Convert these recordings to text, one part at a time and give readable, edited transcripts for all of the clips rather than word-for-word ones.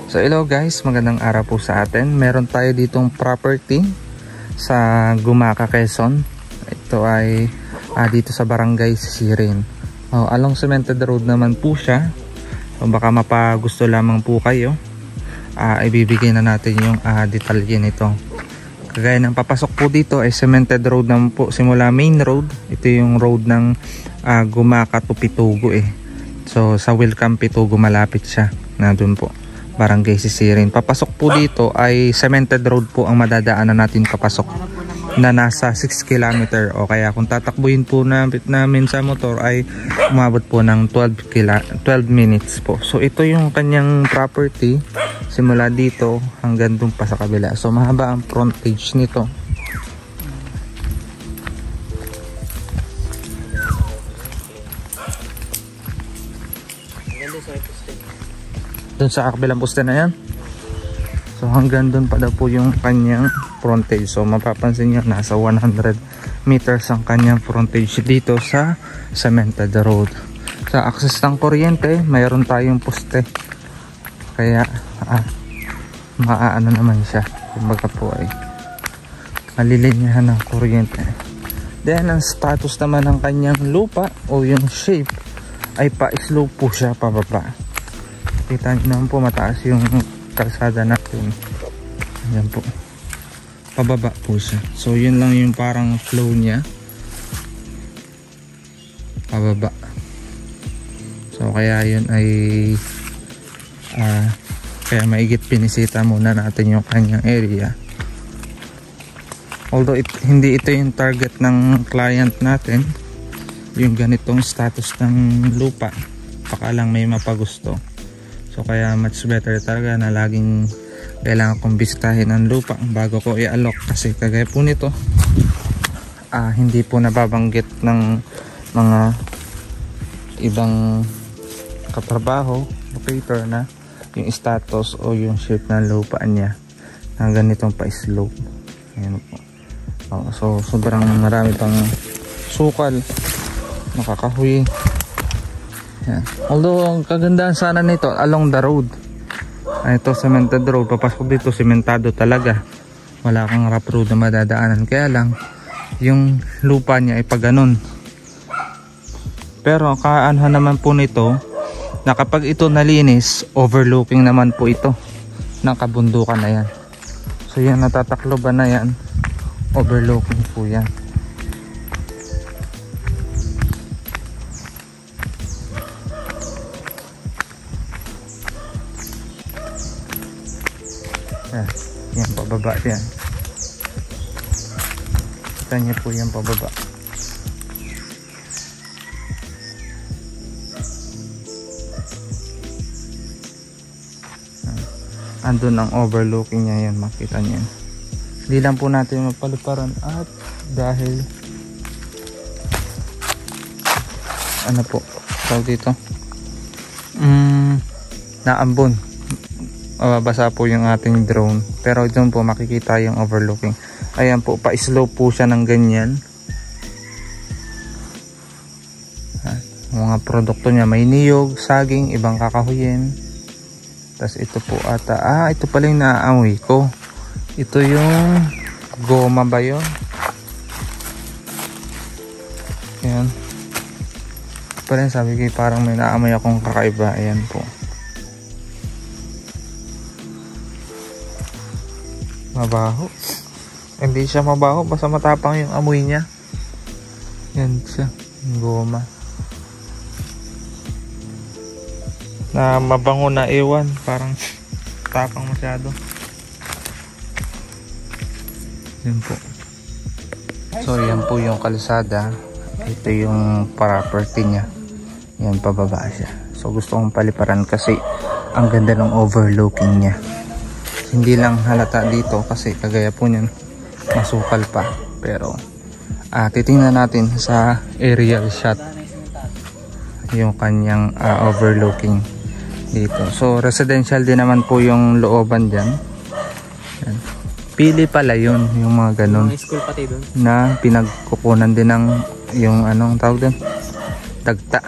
So hello guys, magandang araw po sa atin. Meron tayo ditong property sa Gumaca, Quezon. Ito ay dito sa Barangay Sisirin. Along cemented road naman po siya. So baka mapagusto lamang po kayo. Ibibigay na natin yung detalye nito. Kagaya ng papasok po dito ay cemented road naman po simula main road. Ito yung road ng Gumaca to Pitugo So sa Welcome Pitugo malapit siya. Nandun po. Barangay Sisirin. Papasok po dito ay cemented road po ang madadaanan natin papasok na nasa 6 km o kaya kung tatakbuhin po namin sa motor ay umabot po ng 12 minutes po. So ito yung kanyang property simula dito hanggang dun pa sa kabila. So mahaba ang frontage nito. Doon sa kabilang poste na yan. So hanggang doon pa daw po yung kanyang frontage. So mapapansin nyo nasa 100 meters ang kanyang frontage dito sa cemented road. Sa access ng kuryente mayroon tayong poste. Kaya maaano naman siya. Kumbaga po ay malilinyahan ng kuryente. Then ang status naman ng kanyang lupa o yung shape ay pa-slope po siya pababa. Kita nyo naman po mataas yung kalsada natin. Ayan po. Pababa po siya. So yun lang yung parang flow niya. Pababa. So kaya yun ay kaya maigit pinisita muna natin yung kanyang area. Although hindi ito yung target ng client natin. Yung ganitong status ng lupa. Baka lang may mapagusto. So kaya much better talaga na laging kailangan kong bisitahin ang lupa bago ko i-alok kasi kagaya po nito hindi po nababanggit ng mga ibang katrabaho operator na yung status o yung shape ng lupa niya na ganitong pa-slope. Ayan po. So sobrang marami pang sukal, nakakahuy. Yan. Although ang kagandahan sana nito along the road. Ito cemented road, papasok dito sementado talaga. Wala kang rough road na madadaanan. Kaya lang yung lupa niya ay pag ganun. Pero kaanhan naman po nito na kapag ito nalinis, overlooking naman po ito ng kabundukan na yan. So yan natatakloban na yan, overlooking po yan. Yan pababa yan. Kita niyo po yan pababa. Andun ang overlooking niya yan, makita niyo yan. Hindi lang po natin mapaluparan at dahil ano po tawag dito naambon. Mababasa po yung ating drone pero doon po makikita yung overlooking. Ayan po, pa-slope po siya ng ganyan. Mga produkto niya may niyog, saging, ibang kakahuyin. Tapos ito po ata ito pala yung naaamoy ko. Ito yung goma ba yun? Ayan pa rin, sabi ko parang may naamoy akong kakaiba. Ayan po, mabaho. Hindi siya mabaho, basta matapang yung amoy niya. Yan siya, goma na mabango na ewan, parang tapang masyado. Yan po. So yan po yung kalsada. Ito yung property niya. Yan, pababa siya. So gusto kong paliparan kasi ang ganda ng overlooking niya. Hindi lang halata dito kasi kagaya po niyan masukal pa. Pero titingnan natin sa aerial shot yung kanyang overlooking dito. So residential din naman po yung looban dyan. Yan. Pili pala yun, yung mga ganun school pati dun, na pinagkukunan din ng yung anong tawag dun, tagta.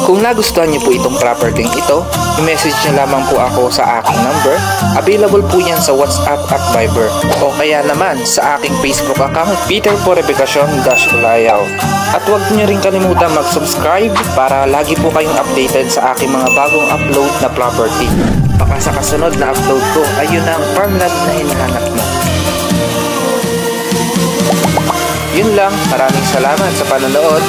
Kung nagustuhan niyo po itong property ito, i-message niyo lamang po ako sa aking number. Available po yan sa WhatsApp at Viber, o kaya naman sa aking Facebook account, Peter Porebecacion-Layaw. At huwag niyo rin kalimutan mag-subscribe para lagi po kayong updated sa aking mga bagong upload na property. Baka sa kasunod na upload ko, ayun ang farmland na hinahanap mo. Yun lang, maraming salamat sa panonood.